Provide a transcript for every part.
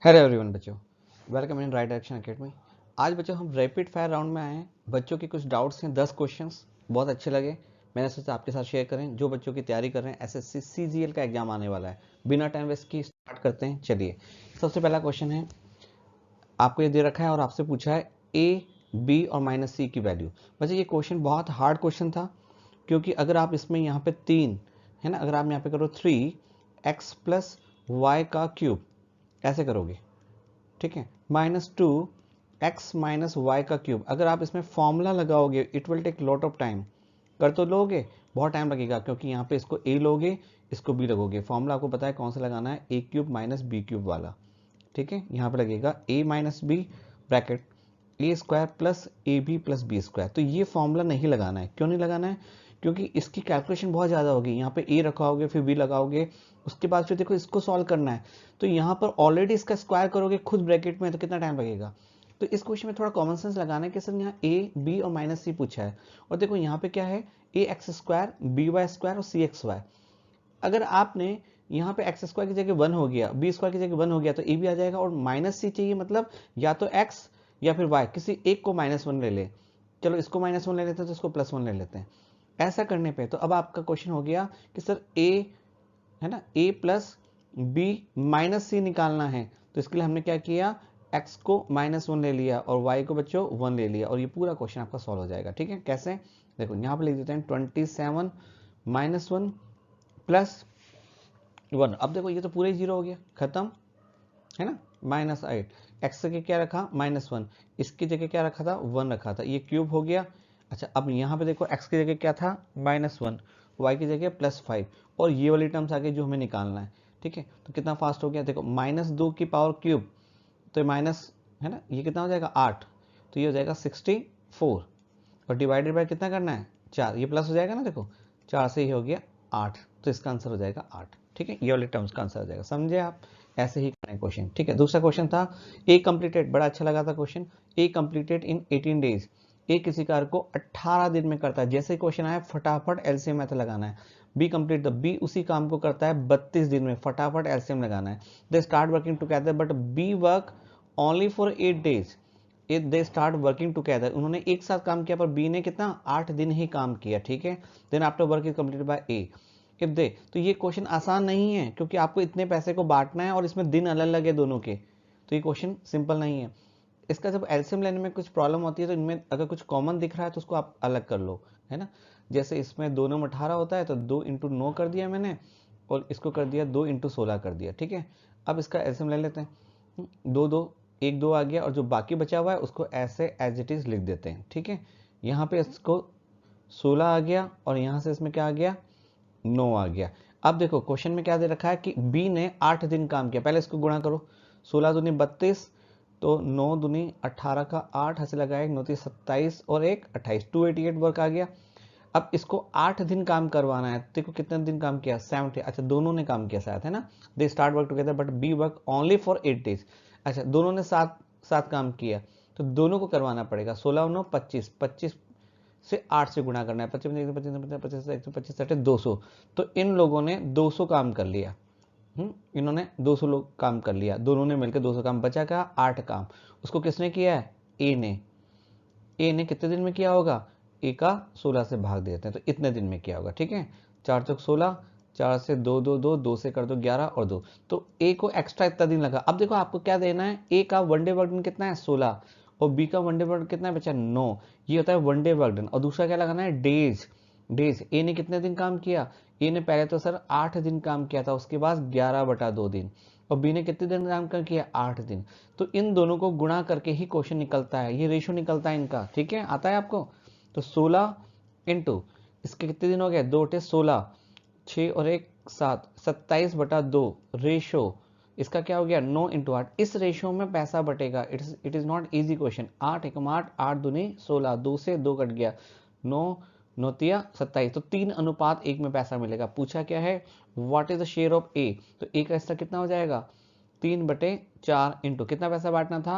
Hello everyone बच्चों, welcome in right direction academy. आज बच्चों हम रैपिड फायर राउंड में आए हैं। बच्चों के कुछ डाउट्स हैं, 10 क्वेश्चंस बहुत अच्छे लगे, मैंने सोचा आपके साथ शेयर करें। जो बच्चों की तैयारी कर रहे हैं, एसएससी सीजीएल का एग्जाम आने वाला है, बिना टाइम वेस्ट की स्टार्ट करते हैं। चलिए, सबसे पहला क्वेश्चन है, आपको ये दे रखा है और आपसे पूछा है ए, बी और माइनस सी की वैल्यू। बच्चों ये क्वेश्चन बहुत हार्ड क्वेश्चन था, क्योंकि अगर आप इसमें यहाँ पे 3 है ना, अगर आप यहाँ पे करो 3x प्लस वाई का क्यूब, ऐसे करोगे, ठीक है, -2x माइनस वाई का क्यूब। अगर आप इसमें फॉर्मूला लगाओगे, it will take lot of time. कर तो लोगे, बहुत टाइम लगेगा, क्योंकि यहाँ पे इसको a लोगे, इसको b लगोगे। फॉर्मूला आपको पता है कौन सा लगाना है, a cube minus b cube वाला, ठीक है। यहाँ पे लगेगा a minus b bracket a square plus a b plus b square. तो ये फॉर्मूला नहीं लगाना है। क्यों नहीं लगाना है? क्योंकि इसकी कैलकुलेशन बहुत ज़्यादा होगी। यहाँ पे ए रखाओगे, फिर बी लगाओगे, उसके बाद फिर देखो इसको सॉल्व करना है, तो यहाँ पर ऑलरेडी इसका स्क्वायर करोगे खुद ब्रैकेट में, तो कितना टाइम लगेगा। तो इस क्वेश्चन में थोड़ा कॉमन सेंस लगाना है कि सर यहाँ ए बी और माइनस सी पूछा है, और देखो यहाँ पे क्या है, A x square B y square और सी एक्स वाई। अगर आपने यहाँ पे एक्स स्क्वायर की जगह 1 हो गया, बी स्क्वायर की जगह 1 हो गया, तो ए भी आ जाएगा। और माइनस सी चाहिए, मतलब या तो एक्स या फिर वाई, किसी एक को -1 ले ले। चलो इसको -1 ले लेते हैं, तो इसको +1 ले लेते हैं। ऐसा करने पे तो अब आपका क्वेश्चन हो गया कि सर ए है ना, ए प्लस बी माइनस सी निकालना है। तो इसके लिए हमने क्या किया, एक्स को -1 ले लिया और वाई को बच्चों 1 ले लिया, और ये पूरा क्वेश्चन आपका सॉल्व हो जाएगा। ठीक है, कैसे, देखो यहाँ पे लिख देते हैं 27 -1 प्लस 1। अब देखो ये तो पूरा ही 0 हो गया, खत्म, है ना। -8, एक्स की क्या रखा, -1, इसकी जगह क्या रखा था, 1 रखा था, ये क्यूब हो गया। अच्छा, अब यहाँ पे देखो एक्स की जगह क्या था, -1, वाई की जगह +5, और ये वाली टर्म्स आ गई जो हमें निकालना है। ठीक है, तो कितना फास्ट हो गया, देखो -2 की पावर क्यूब, तो माइनस है ना, ये कितना हो जाएगा 8, तो ये हो जाएगा 64, और डिवाइडेड बाय कितना करना है, 4, ये प्लस हो जाएगा ना, देखो 4 से ही हो गया 8, तो इसका आंसर हो जाएगा 8। ठीक है, ये वाले टर्म्स का आंसर हो जाएगा, समझे आप। ऐसे ही करें क्वेश्चन। ठीक है, दूसरा क्वेश्चन था ए कंप्लीटेड, बड़ा अच्छा लगा था question, A completed in 18 days. A किसी कार्य को 18 दिन में करता है। जैसे ही क्वेश्चन आया फटाफट एलसीएम मेथड लगाना है। बी कंप्लीट द, बी उसी काम को करता है 32 दिन में, फटाफट एलसीएम लगाना है। They start working together but B work only for 8 days. They start working together, उन्होंने एक साथ काम किया, पर बी ने कितना 8 दिन ही काम किया। ठीक है, then after work is completed by A if they. तो ये क्वेश्चन आसान नहीं है, क्योंकि आपको इतने पैसे को बांटना है और इसमें दिन अलग अलग है दोनों के, तो ये क्वेश्चन सिंपल नहीं है। इसका जब एलसीएम लेने में कुछ प्रॉब्लम होती है, तो इनमें अगर कुछ कॉमन दिख रहा है तो उसको आप अलग कर लो, है ना। जैसे इसमें 2 9 18 होता है, तो 2 इंटू 9 कर दिया मैंने, और इसको कर दिया 2 इंटू 16 कर दिया। ठीक है, अब इसका एलसीएम ले लेते हैं। 2 2 1 2 आ गया, और जो बाकी बचा हुआ है उसको ऐसे एज इट इज लिख देते हैं। ठीक है, यहाँ पे इसको 16 आ गया, और यहाँ से इसमें क्या आ गया, 9 आ गया। अब देखो क्वेश्चन में क्या दे रखा है कि बी ने 8 दिन काम किया। पहले इसको गुणा करो, 16 दूनी 32, तो 9 दूनी 18 का 8, हंसे लगाए 9 27 और 1 28, 288 वर्क आ गया। अब इसको 8 दिन काम करवाना है। देखो कितने दिन काम किया, 70। अच्छा, दोनों ने काम किया साथ, है ना। They start work together but B work only for 8 days. अच्छा, दोनों ने साथ साथ काम किया, तो दोनों को करवाना पड़ेगा। 16 9 25, 25 से 8 से गुणा करना है, 25 25 25 25 200। तो इन लोगों ने 200 काम कर लिया। इन्होंने 200 लोग काम कर लिया, दोनों ने मिलकर 200 काम, बचा का 8 काम। उसको किसने किया है, ए ने। ए ने कितने दिन में किया होगा, ए का 16 से भाग देते हैं, तो इतने दिन में किया होगा। ठीक है, 4 चौक 16, 4 से 2 2 2, 2 से कर दो 11 और 2, तो ए को एक्स्ट्रा इतना दिन लगा। अब देखो आपको क्या देना है, ए का वनडे वर्क दिन कितना है 16, और बी का वनडे वर्क कितना है बचा 9, ये होता है वनडे वर्क दिन। और दूसरा क्या लगाना है, डेज। डेज, ए ने कितने दिन काम किया, ए ने पहले तो सर 8 दिन काम किया था, उसके बाद 11/2 दिन, और बी ने कितने दिन काम कर किया, 8 दिन। तो इन दोनों को गुणा करके ही क्वेश्चन निकलता है, ये रेशो निकलता है इनका। ठीक है, आता है आपको। तो 16 इंटू इसके कितने दिन हो गए, 2 टे 16, 6 और 1 7, 27/2 रेशो, इसका क्या हो गया 9 इंटू 8। इस रेशो में पैसा बटेगा, it is not easy question. 8 एकम 8, 8 दूनी 16, 2 से 2 कट गया, 9 9 27, तो 3:1 में पैसा मिलेगा। पूछा क्या है, what is the share of A, तो ए का हिस्सा कितना हो जाएगा 3/4 इंटू कितना पैसा बांटना था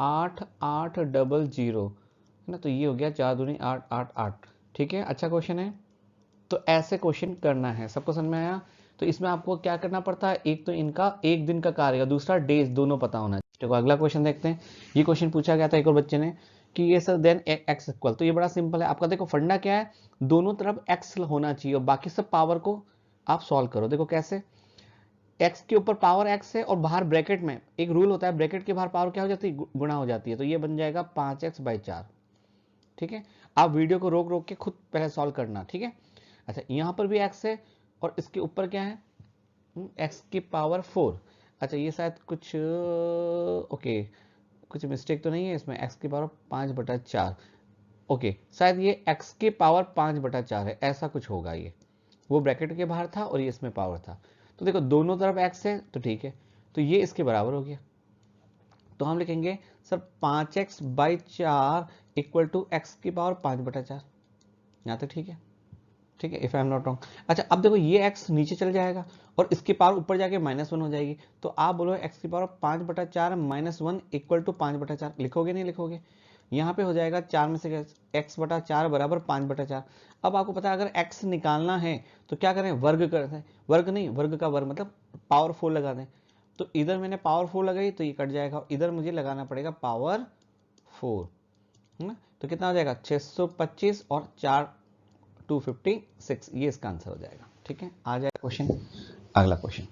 8800, है ना। तो ये हो गया 4 दूनी 8 8 8। ठीक है, अच्छा क्वेश्चन है। तो ऐसे क्वेश्चन करना है, सबको समझ में आया। तो इसमें आपको क्या करना पड़ता है, एक तो इनका एक दिन का कार्य और दूसरा डेज दोनों पता होना चाहिए। देखो अगला क्वेश्चन देखते हैं। ये क्वेश्चन पूछा गया था एक और बच्चे ने कि ये सर देन एक्स इक्वल, तो ये बड़ा सिंपल है आपका। देखो फंडा क्या है, दोनों तरफ एक्स होना चाहिए और बाकी सब पावर को आप सॉल्व करो। देखो कैसे, एक्स के ऊपर पावर एक्स है और बाहर ब्रैकेट में एक रूल होता है, ब्रैकेट के बाहर पावर क्या हो जाती है, गुणा हो जाती है। तो ये बन जाएगा 5x/4। ठीक है, आप वीडियो को रोक रोक के खुद पहले सॉल्व करना। ठीक है, अच्छा यहाँ पर भी x है और इसके ऊपर क्या है, x की पावर 4। अच्छा ये शायद कुछ ओके कुछ मिस्टेक तो नहीं है इसमें, x की पावर 5/4। ओके शायद ये x की पावर 5/4 है, ऐसा कुछ होगा। ये वो ब्रैकेट के बाहर था और ये इसमें पावर था। तो देखो दोनों तरफ x है तो ठीक है, तो ये इसके बराबर हो गया। तो हम लिखेंगे sir 5x/4 equal to x की पावर 5/4। यहाँ तक ठीक है, ठीक है, if I am not wrong. अच्छा अब देखो ये x नीचे चल जाएगा और इसकी पावर ऊपर जाके -1 हो जाएगी। तो आप बोलो x की पावर 5/4 -1 इक्वल टू 5/4, लिखोगे नहीं लिखोगे? यहाँ पे हो जाएगा 4 में से x/4 बराबर 5/4। अब आपको पता है अगर x निकालना है तो क्या करें, वर्ग करते हैं, वर्ग नहीं वर्ग का वर्ग मतलब पावर 4 लगा दें। तो इधर मैंने पावर 4 लगाई तो ये कट जाएगा, इधर मुझे लगाना पड़ेगा पावर 4, है ना। तो कितना हो जाएगा 625 और 4 256, ये इसका आंसर हो जाएगा। ठीक है, आ जाएगा क्वेश्चन। अगला क्वेश्चन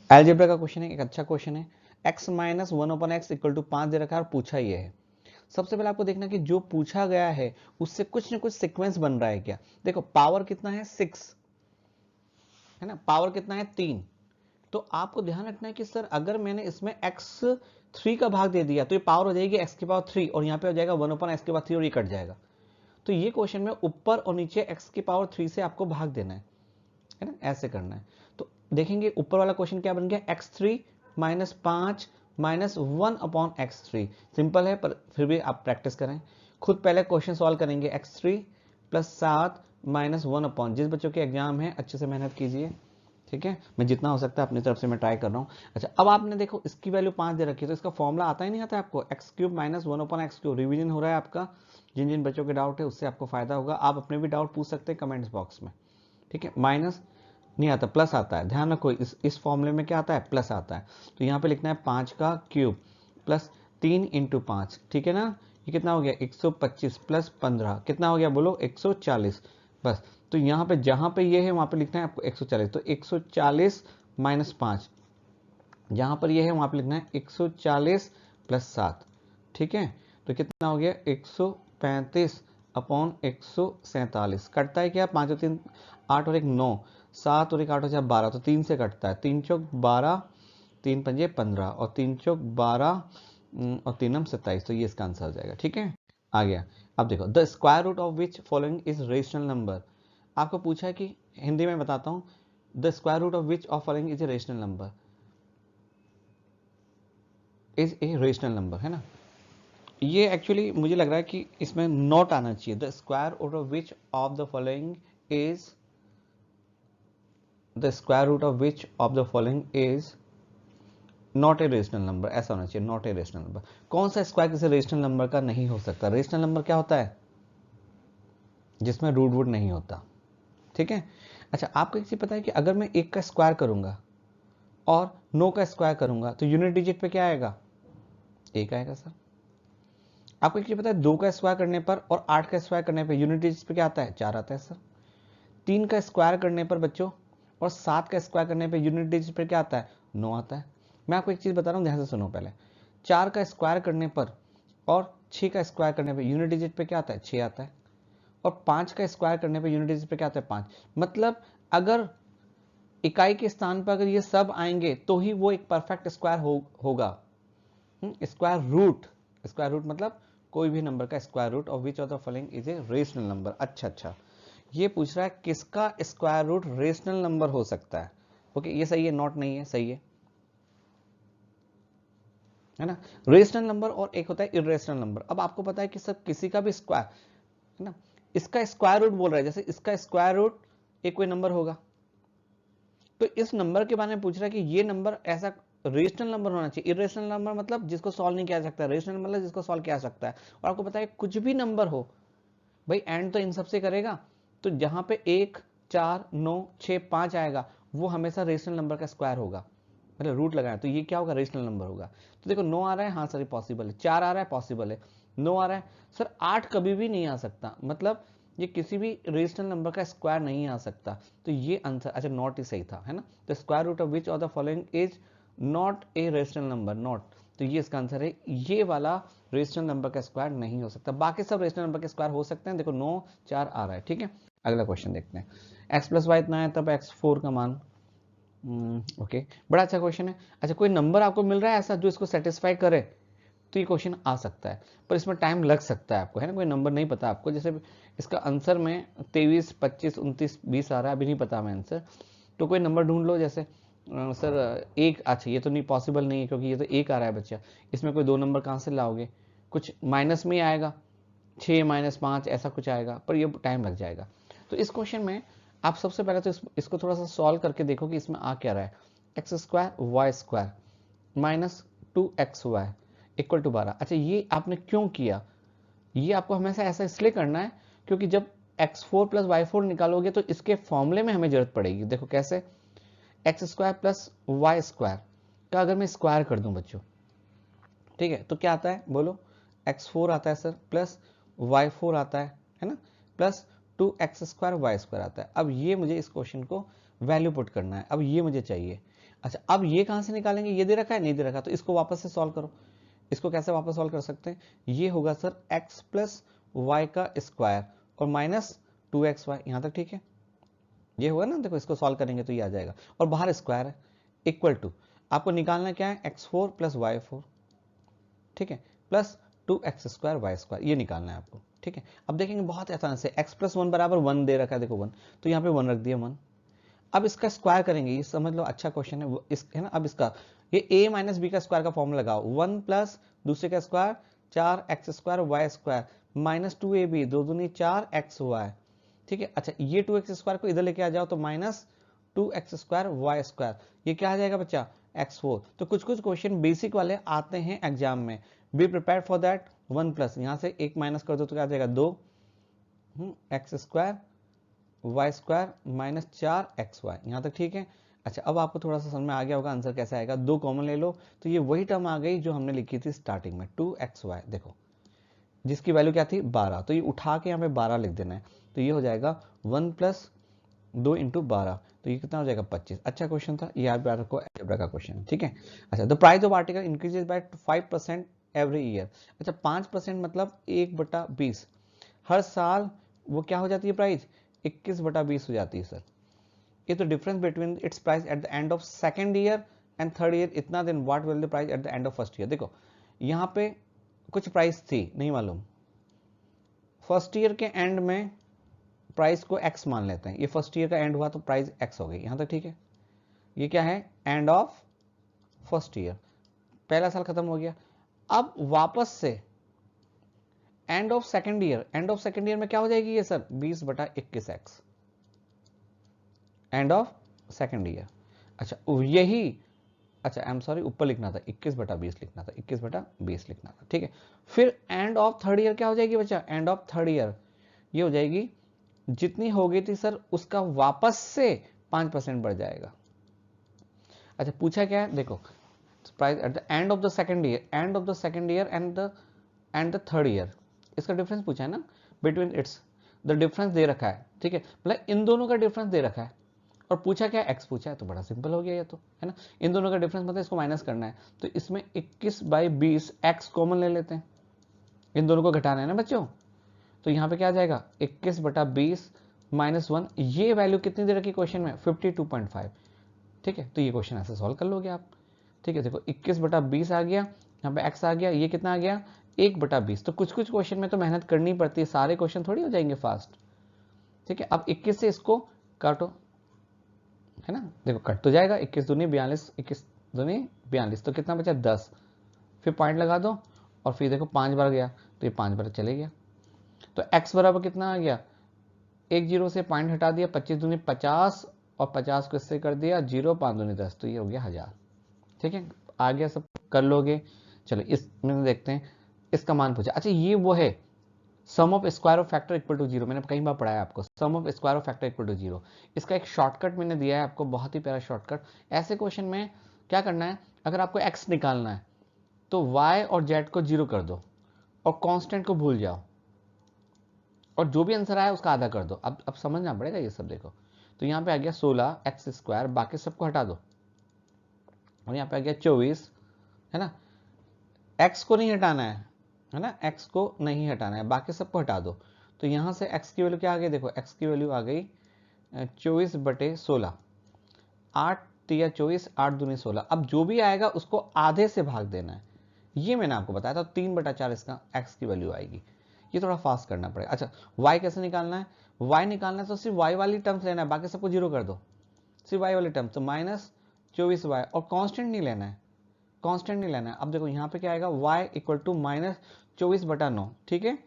अलजेब्रा का क्वेश्चन है, एक अच्छा क्वेश्चन है। x - 1/x इक्वल टू 5 दे रखा है और पूछा ये है। सबसे पहले आपको देखना कि जो पूछा गया है उससे कुछ ना कुछ सीक्वेंस बन रहा है क्या। देखो पावर कितना है 6 है ना, पावर कितना है 3। तो आपको ध्यान रखना है कि सर अगर मैंने इसमें x3 का भाग दे दिया तो ये पावर हो जाएगी x की पावर 3 और यहाँ पे हो जाएगा 1/x की पावर 3 और ये कट जाएगा। तो ये क्वेश्चन में ऊपर और नीचे x की पावर 3 से आपको भाग देना है ना, ऐसे करना है। तो देखेंगे ऊपर वाला क्वेश्चन क्या बन गया, x3 - 5 - 1/x3। सिंपल है पर फिर भी आप प्रैक्टिस करें खुद। पहले क्वेश्चन सॉल्व करेंगे, x3 + 7 - 1/, जिस बच्चों के एग्जाम है अच्छे से मेहनत कीजिए। ठीक है, मैं जितना हो सकता है अपनी तरफ से मैं ट्राई कर रहा हूँ। अच्छा अब आपने देखो इसकी वैल्यू 5 दे रखी है तो इसका फॉर्मूला आता ही नहीं आता है आपको, x³ - 1/x³। रिवीजन हो रहा है आपका, जिन जिन बच्चों के डाउट है उससे आपको फायदा होगा। आप अपने भी डाउट पूछ सकते हैं कमेंट्स बॉक्स में। ठीक है, माइनस नहीं आता, प्लस आता है, ध्यान रखो इस फॉर्मूले में क्या आता है, प्लस आता है। तो यहाँ पे लिखना है 5 का क्यूब प्लस 3 × 5। ठीक है ना, ये कितना हो गया 125 प्लस 15 कितना हो गया बोलो 140। बस तो यहाँ पे जहाँ पे ये है वहाँ पे लिखना है आपको 140। तो 140 - 5, जहाँ पर ये है वहाँ पे लिखना है 140 + 7। ठीक है, तो कितना हो गया 135/147। कटता है क्या, 5 और 3 8 और 1 9, 7 और 1 8 हो जाए 12, तो 3 से कटता है। 3 चौक 12, 3 पंजे 15 और 3 चौक 12 और 3 नम 27। तो ये इसका आंसर हो जाएगा। ठीक है, आ गया। अब देखो the square root of which following is rational number. आपको पूछा है कि हिंदी में बताता हूँ, the square root of which of following is a rational number, is a rational number, है ना। ये एक्चुअली मुझे लग रहा है कि इसमें नॉट आना चाहिए, the square root of which of the following is, the square root of which of the following is not a rational number, ऐसा होना चाहिए, नॉट ए रेशनल नंबर। कौन सा स्क्वायर किसी रेशनल नंबर का नहीं हो सकता। रेशनल नंबर क्या होता है, जिसमें रूट वूट नहीं होता। ठीक है, अच्छा आपको एक चीज पता है कि अगर मैं 1 का स्क्वायर करूंगा और 9 का स्क्वायर करूंगा तो यूनिट डिजिट पे क्या आएगा, 1 आएगा सर। आपको एक चीज पता है 2 का स्क्वायर करने पर और 8 का स्क्वायर करने पर यूनिट डिजिट पे क्या आता है, 4 आता है सर। 3 का स्क्वायर करने पर बच्चों और 7 का स्क्वायर करने पर यूनिट डिजिट पे क्या आता है, 9 आता है। मैं आपको एक चीज बता रहा हूँ, ध्यान से सुनो पहले। 4 का स्क्वायर करने पर और 6 का स्क्वायर करने पर यूनिट डिजिट पे क्या आता है, 6 आता है। और 5 का स्क्वायर करने पर यूनिट डिजिट पे क्या आता है, 5। मतलब अगर इकाई के स्थान पर अगर ये सब आएंगे तो ही वो एक परफेक्ट स्क्वायर होगा। स्क्वायर रूट, स्क्वायर रूट मतलब कोई भी नंबर का square root of which of the following is a rational number. अच्छा, ये पूछ रहा है किसका स्क्वायर रूट रेशनल नंबर हो सकता है। ओके ये सही है, नॉट नहीं है, सही है ना। रेशनल नंबर और एक होता है इरेशनल नंबर। अब आपको पता है कि सब किसी का भी स्क्वायर है ना, इसका स्क्वायर रूट बोल रहा है, जैसे इसका स्क्वायर रूट एक कोई नंबर होगा, तो इस नंबर के बारे में पूछ रहा है कि ये नंबर ऐसा रेशनल नंबर होना चाहिए। इरेशनल नंबर मतलब जिसको सॉल्व नहीं किया जा सकता, रेशनल मतलब जिसको सॉल्व किया जा सकता है। और आपको पता है कुछ भी नंबर हो भाई एंड तो इन सबसे करेगा। तो जहां पे 1 4 9 6 5 आएगा वो हमेशा रेशनल नंबर का स्क्वायर होगा, मतलब रूट लगाया तो ये क्या होगा, रेशनल नंबर होगा। तो देखो 9 आ रहा है, हाँ सर पॉसिबल है, 4 आ रहा है पॉसिबल है, 9 आ रहा है सर, 8 कभी भी नहीं आ सकता, मतलब ये किसी भी रेशनल नंबर का स्क्वायर नहीं आ सकता। तो ये आंसर, अच्छा नॉट ही सही था, है ना। The square root of which of the following is not a rational number, not, तो ये इसका आंसर है, ये वाला रेशनल नंबर का स्क्वायर नहीं हो सकता, बाकी सब रेशनल नंबर के स्क्वायर हो सकते हैं। देखो 9 4 आ रहा है, ठीक है। अगला क्वेश्चन देखते हैं, x प्लस वाई इतना है तब x4 का मान, ओके बड़ा अच्छा क्वेश्चन है। अच्छा कोई नंबर आपको मिल रहा है ऐसा जो इसको सेटिस्फाई करे तो ये क्वेश्चन आ सकता है, पर इसमें टाइम लग सकता है आपको, है ना। कोई नंबर नहीं पता आपको, जैसे इसका आंसर में 23 25 29 20 आ रहा है, अभी नहीं पता हमें आंसर, तो कोई नंबर ढूंढ लो, जैसे सर एक, अच्छा ये तो नहीं पॉसिबल नहीं है क्योंकि ये तो एक आ रहा है बच्चा, इसमें कोई 2 नंबर कहाँ से लाओगे, कुछ माइनस में ही आएगा, 6 -5 ऐसा कुछ आएगा, पर ये टाइम लग जाएगा। तो इस क्वेश्चन में आप सबसे पहले तो इसको थोड़ा सा सॉल्व करके देखो कि इसमें आ क्या रहा है, x square y square minus 2xy equal to 12। अच्छा ये आपने क्यों किया, ये आपको हमेशा ऐसा इसलिए करना है क्योंकि जब x4 प्लस y4 निकालोगे तो इसके फॉर्मूले में हमें जरूरत पड़ेगी। देखो कैसे, x square plus y square का अगर मैं स्क्वायर कर दूं बच्चों, ठीक है, तो क्या आता है बोलो, x4 आता है सर, प्लस y4 आता है ना, plus 2x square y square आता है। अब ये मुझे इस क्वेश्चन को वैल्यू पुट करना है, अब ये मुझे चाहिए। अच्छा अब ये कहाँ से निकालेंगे, ये दे रखा है, नहीं दे रखा, तो इसको वापस से सॉल्व करो। इसको कैसे वापस सॉल्व कर सकते हैं, ये होगा सर x प्लस वाई का स्क्वायर और माइनस 2xy, यहाँ तक ठीक है, ये होगा ना। देखो इसको सॉल्व करेंगे तो ये आ जाएगा, और बाहर स्क्वायर है, इक्वल टू आपको निकालना क्या है, x4 प्लस y4, ठीक है, plus 2x square y square, ये निकालना है आपको, ठीक है। अब देखेंगे बहुत आसान से, x प्लस 1 बराबर 1 दे रखा है, देखो 1, तो यहाँ पे 1 रख दिया 1। अब इसका स्क्वायर करेंगे, ये समझ लो, अच्छा क्वेश्चन है इस, है ना। अब इसका ये a माइनस बी का स्क्वायर का फॉर्मूला लगाओ, 1 प्लस दूसरे का square 4x square y square minus 2ab, 2 दूनी 4xy, ठीक है। अच्छा ये 2x स्क्वायर को इधर लेके आ जाओ तो minus 2x square y square, ये क्या आ जाएगा बच्चा, x4। तो कुछ कुछ क्वेश्चन बेसिक वाले आते हैं एग्जाम में, be prepare for that. 1 plus यहाँ से एक माइनस कर दो तो क्या आ जाएगा 2 x square y square minus 4xy, यहाँ तक ठीक है। अच्छा अब आपको थोड़ा सा समझ में आ गया होगा आंसर कैसे आएगा, 2 कॉमन ले लो तो ये वही टर्म आ गई जो हमने लिखी थी स्टार्टिंग में, 2xy, देखो जिसकी वैल्यू क्या थी 12, तो ये उठा के यहाँ पे 12 लिख देना है, तो ये हो जाएगा 1 प्लस 2 इंटू 12, तो ये कितना हो जाएगा 25। अच्छा क्वेश्चन था, ये आप याद रखो, अलजेब्रा का क्वेश्चन है, ठीक है। अच्छा the price of article increases by 5% every year, अच्छा 5% मतलब 1/20, हर साल वो क्या हो जाती है प्राइस, 21/20 हो जाती है सर। ये तो difference between its price at the end of second year and third year इतना, then what will the price at the end of first year. देखो यहाँ पे कुछ प्राइस थी नहीं मालूम, फर्स्ट ईयर के एंड में प्राइस को x मान लेते हैं, ये फर्स्ट ईयर का एंड हुआ तो प्राइस x हो गई, यहां तक ठीक है। ये क्या है, एंड ऑफ फर्स्ट ईयर, पहला साल खत्म हो गया। अब वापस से and of second year, and of second year में क्या हो जाएगी ये sir 20/21x, and of second year. अच्छा यही, अच्छा आई एम सॉरी ऊपर लिखना था 21/20 लिखना था, 21/20 लिखना था, ठीक है। फिर एंड ऑफ थर्ड ईयर क्या हो जाएगी बच्चा, एंड ऑफ थर्ड ईयर ये हो जाएगी जितनी हो गई थी सर उसका वापस से 5% बढ़ जाएगा। अच्छा पूछा क्या है, देखो price at the end of the second year, end of the second year and the third year, इसका डिफरेंस पूछा है ना, बिटवीन इट्स, द डिफरेंस दे रखा है, ठीक है, मतलब इन दोनों का डिफरेंस दे रखा है, और पूछा क्या एक्स पूछा है, तो बड़ा सिंपल हो गया ये तो, है ना। इन दोनों का डिफरेंस मतलब इसको माइनस करना है, तो इसमें 21/20 एक्स कॉमन ले लेते हैं, इन दोनों को घटाना है ना बच्चों, तो यहाँ पे क्या आ जाएगा 21/20 -1, ये वैल्यू कितनी दे रखी क्वेश्चन में 52.5, ठीक है। तो ये क्वेश्चन ऐसे सॉल्व कर लोगे आप, ठीक है। देखो 21/20 आ गया, यहाँ पे x आ गया, ये कितना आ गया 1/20। तो कुछ कुछ क्वेश्चन में तो मेहनत करनी पड़ती है, सारे क्वेश्चन थोड़ी हो जाएंगे फास्ट, ठीक है। अब 21 से इसको काटो, है ना, देखो कट तो जाएगा, 21 दूनी 42, 21 दूनी 42, तो कितना बचा 10, फिर पॉइंट लगा दो, और फिर देखो 5 बार गया तो ये 5 बार चले गया, तो x बराबर कितना आ गया, 1 0 से पॉइंट हटा दिया, 25 दूनी 50, और 50 को इससे कर दिया 0, 5 दूनी 10, तो ये हो गया 1000, ठीक है। आ गया, सब कर लोगे। चलो इसमें देखते हैं इसका मान पूछा। अच्छा ये वो है sum of square of factor equal to 0, मैंने कई बार पढ़ाया आपको, sum of square of factor equal to 0। इसका एक शॉर्टकट मैंने दिया है आपको, बहुत ही प्यारा शॉर्टकट। ऐसे क्वेश्चन में क्या करना है, अगर आपको x निकालना है तो y और z को 0 कर दो और कांस्टेंट को भूल जाओ, और जो भी आंसर आया उसका आधा कर दो। अब समझना पड़ेगा ये सब। देखो तो यहाँ पे आ गया 16x², बाकी सबको हटा दो, और यहाँ पे आ गया 24, है ना। x को नहीं हटाना है ना, x को नहीं हटाना है, बाकी सबको हटा दो। तो यहाँ से x की वैल्यू क्या आ गई, देखो x की वैल्यू आ गई 24/16, 8 तिया 24, 8 दूनी 16। अब जो भी आएगा उसको आधे से भाग देना है, ये मैंने आपको बताया था। 3/4 इसका x की वैल्यू आएगी। ये थोड़ा फास्ट करना पड़ेगा। अच्छा y कैसे निकालना है, y निकालना है तो सिर्फ y वाली टर्म्स लेना है, बाकी सबको 0 कर दो, सिर्फ y वाली टर्म्स। तो -24y, और कांस्टेंट नहीं लेना है, कांस्टेंट नहीं लेना है। अब देखो यहाँ पे क्या आएगा, y इक्वल टू -24/9, ठीक है।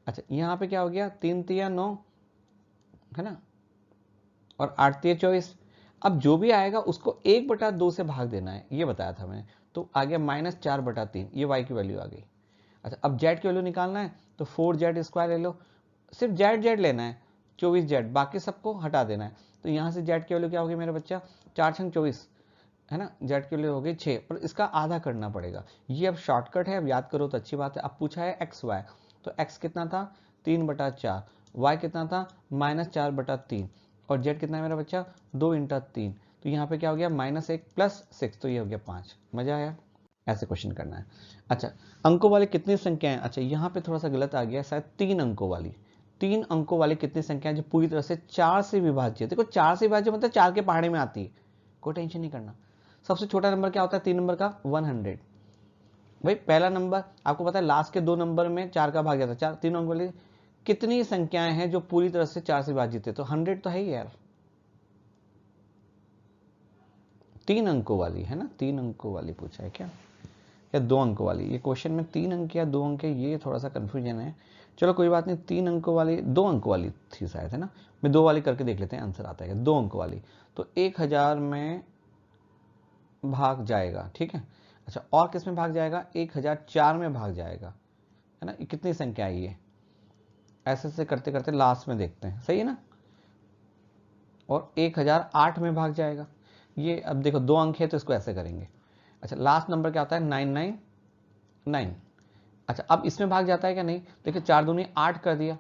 अच्छा यहाँ पे क्या हो गया, 3 तिया 9, है ना, और 8 तिया 24। अब जो भी आएगा उसको 1/2 से भाग देना है, ये बताया था मैंने। तो आ गया -4/3, ये y की वैल्यू आ गई। अच्छा अब z की वैल्यू निकालना है तो 4z² ले लो, सिर्फ z लेना है, 24z, बाकी सबको हटा देना है। तो यहाँ से z की वैल्यू क्या होगी मेरा बच्चा, 4 छंग 24, है ना, z के लिए हो गई 6, पर इसका आधा करना पड़ेगा। ये अब शॉर्टकट है, अब याद करो तो अच्छी बात है। अब पूछा है एक्स वाई, तो x कितना था 3/4, y कितना था -4/3, और z कितना है मेरा बच्चा 2×3। तो यहाँ पे क्या हो गया -1 + 6, तो ये हो गया 5। मजा आया, ऐसे क्वेश्चन करना है। अच्छा अंकों वाली कितनी संख्याएं, अच्छा यहाँ पे थोड़ा सा गलत आ गया, शायद 3 अंकों वाली। 3 अंकों वाली कितनी संख्या जो पूरी तरह से 4 से विभाज्य है। देखो 4 से विभाज्य मतलब 4 के पहाड़े में आती है, कोई टेंशन नहीं करना। सबसे छोटा नंबर क्या होता है 3 नंबर का, 100। भाई पहला नंबर आपको पता है, लास्ट के 2 नंबर में 4 का भाग जाता है, 4 3 अंकों वाली कितनी संख्याएं हैं जो पूरी तरह से 4 से विभाजित है, तो 100 तो है ही यार। 3 अंकों वाली है ना, 3 अंकों वाली पूछा है क्या, या 2 अंकों वाली। ये क्वेश्चन में 3 अंक या 2 अंक है, ये थोड़ा सा कंफ्यूजन है। चलो कोई बात नहीं, 3 अंकों वाली, 2 अंकों वाली थी शायद, है ना। मैं 2 वाली करके देख लेते हैं, आंसर आता है 2 अंकों वाली। तो 1000 में भाग जाएगा, ठीक है। अच्छा और किस में भाग जाएगा, 1004 में भाग जाएगा, है ना। कितनी संख्या है ये, ऐसे करते करते लास्ट में देखते हैं, सही है ना। और 1008 में भाग जाएगा। ये अब देखो 2 अंक है तो इसको ऐसे करेंगे। अच्छा लास्ट नंबर क्या होता है 999। अच्छा अब इसमें भाग जाता है क्या, नहीं। देखिए 4 दूनी 8 कर दिया,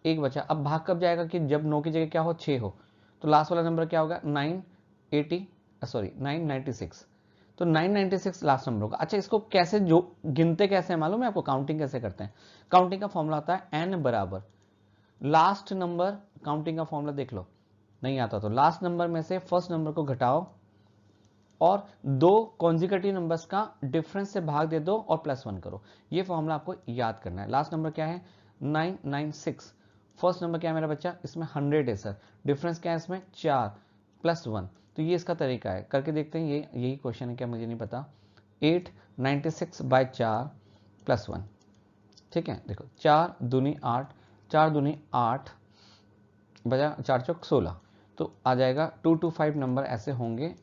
एक बचा। अब भाग कब जाएगा कि जब 9 की जगह क्या हो 6 हो। तो लास्ट वाला नंबर क्या होगा 996। तो 996 लास्ट नंबर होगा। अच्छा इसको कैसे जो गिनते कैसे है मालूम है आपको, काउंटिंग कैसे करते हैं। काउंटिंग का फॉर्मूला होता है n बराबर लास्ट नंबर, काउंटिंग का फॉर्मूला देख लो, नहीं आता तो लास्ट नंबर में से फर्स्ट नंबर को घटाओ और 2 कॉन्जिक्यूटिव नंबर्स का डिफरेंस से भाग दे दो और +1 करो। ये फॉर्मूला आपको याद करना है। लास्ट नंबर क्या है 996, फर्स्ट नंबर क्या है मेरा बच्चा, इसमें 100 है सर, डिफरेंस क्या है इसमें 4 + 1। तो ये इसका तरीका है, करके देखते हैं। ये यही क्वेश्चन है क्या, मुझे नहीं पता। 896/4 + 1, ठीक है। देखो 4 दूनी 8, 4 दूनी 8 बजा 4 चौक 16, तो आ जाएगा 225 नंबर ऐसे होंगे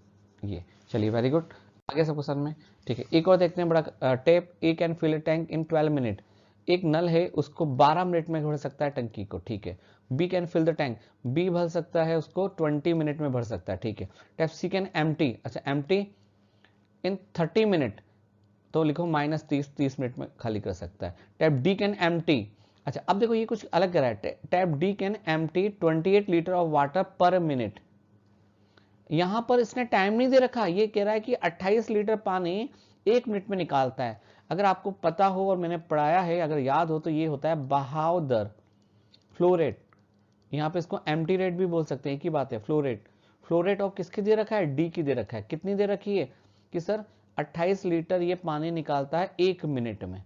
ये। चलिए वेरी गुड, आगे सबको सर में, ठीक है। एक और देखते हैं बड़ा टेप, A can fill a tank in 12 minute. एक नल है उसको 12 मिनट में भर सकता है टंकी को, ठीक है। B can fill the tank, B भर सकता है उसको 20 मिनट में भर सकता है, ठीक है। टेप सी कैन एम्प्टी, अच्छा एम्प्टी इन 30 मिनट, तो लिखो -30 मिनट में खाली कर सकता है। टैप डी कैन एम्प्टी, अच्छा अब देखो ये कुछ अलग कर रहा है। Tap D can empty 28 litre of water पर मिनट। यहां पर इसने टाइम नहीं दे रखा, ये कह रहा है कि 28 लीटर पानी 1 मिनट में निकालता है। अगर आपको पता हो और मैंने पढ़ाया है, अगर याद हो, तो ये होता है बहाव दर, फ्लो रेट। यहाँ पे इसको एम्प्टी रेट भी बोल सकते हैं, एक ही बात है, flow rate. Flow rate of किसकी दे रखा है, डी की दे रखा है। कितनी दे रखी है कि सर 28 लीटर ये पानी निकालता है 1 मिनट में।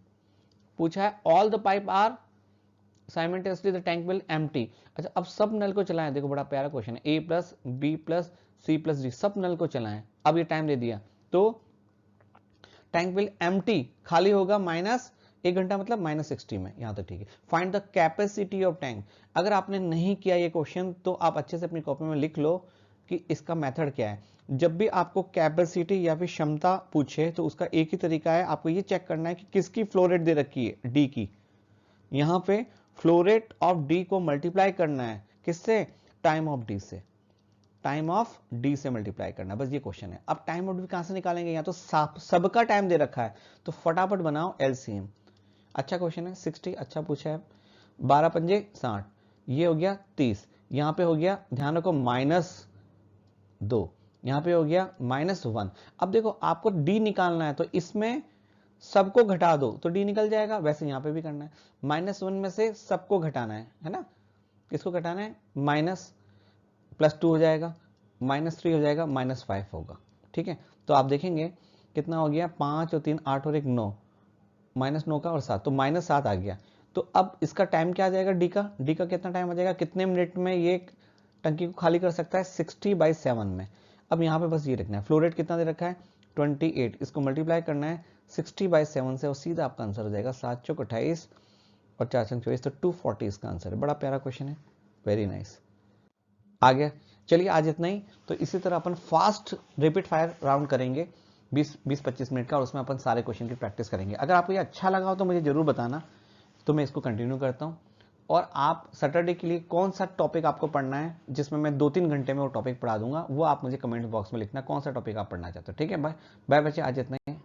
पूछा है all the pipe are simultaneously the tank will empty. अच्छा अब सब नल को चलाएं, देखो बड़ा प्यारा क्वेश्चन है, A+B+C+D सब नल को चलाएं। अब ये टाइम दे दिया तो टैंक विल एम्प्टी, खाली होगा -1 घंटा मतलब -60 में, यहां तक ठीक है। Find the capacity of tank. अगर आपने नहीं किया ये क्वेश्चन तो आप अच्छे से अपनी कॉपी में लिख लो कि इसका मेथड क्या है। जब भी आपको कैपेसिटी या फिर क्षमता पूछे तो उसका एक ही तरीका है, आपको ये चेक करना है कि किसकी फ्लो रेट दे रखी है, डी की। यहां पे फ्लो रेट ऑफ डी को मल्टीप्लाई करना है किससे, टाइम ऑफ डी से, टाइम ऑफ डी से मल्टीप्लाई करना, बस ये क्वेश्चन है। अब टाइम ऑफ डी कहां से निकालेंगे, यहाँ तो सबका टाइम दे रखा है, तो फटाफट बनाओ एलसीएम। अच्छा क्वेश्चन है, 60 अच्छा पूछा है, 12 पंजे 60, ये हो गया 30, यहाँ पे हो गया ध्यान रखो -2, यहाँ पे हो गया -1। अब देखो आपको डी निकालना है तो इसमें सबको घटा दो तो डी निकल जाएगा, वैसे यहाँ पे भी करना है, -1 में से सबको घटाना है ना, किसको घटाना है, माइनस +2 हो जाएगा, -3 हो जाएगा, -5 होगा, ठीक है। तो आप देखेंगे कितना हो गया, 5 और 3 8 और 1 9, -9 का और 7, तो -7 आ गया। तो अब इसका टाइम क्या आ जाएगा, डी का कितना टाइम आ जाएगा, कितने मिनट में ये टंकी को खाली कर सकता है, 60/7 में। अब यहाँ पे बस ये रखना है, फ्लो रेट कितना दे रखा है 28, इसको मल्टीप्लाई करना है 60/7 से और सीधा आपका आंसर हो जाएगा 7 चौक 28 और 4 चौक 24, तो 240 इसका आंसर है। बड़ा प्यारा क्वेश्चन है, वेरी नाइस। आ गया, चलिए आज इतना ही। तो इसी तरह अपन फास्ट रैपिड फायर राउंड करेंगे 20-25 मिनट का, और उसमें अपन सारे क्वेश्चन की प्रैक्टिस करेंगे। अगर आपको ये अच्छा लगा हो तो मुझे जरूर बताना, तो मैं इसको कंटिन्यू करता हूँ। और आप सैटरडे के लिए कौन सा टॉपिक आपको पढ़ना है जिसमें मैं 2-3 घंटे में वो टॉपिक पढ़ा दूंगा, वो आप मुझे कमेंट बॉक्स में लिखना कौन सा टॉपिक आप पढ़ना चाहते हो। ठीक है, बाय बाय बच्चे, आज इतना ही।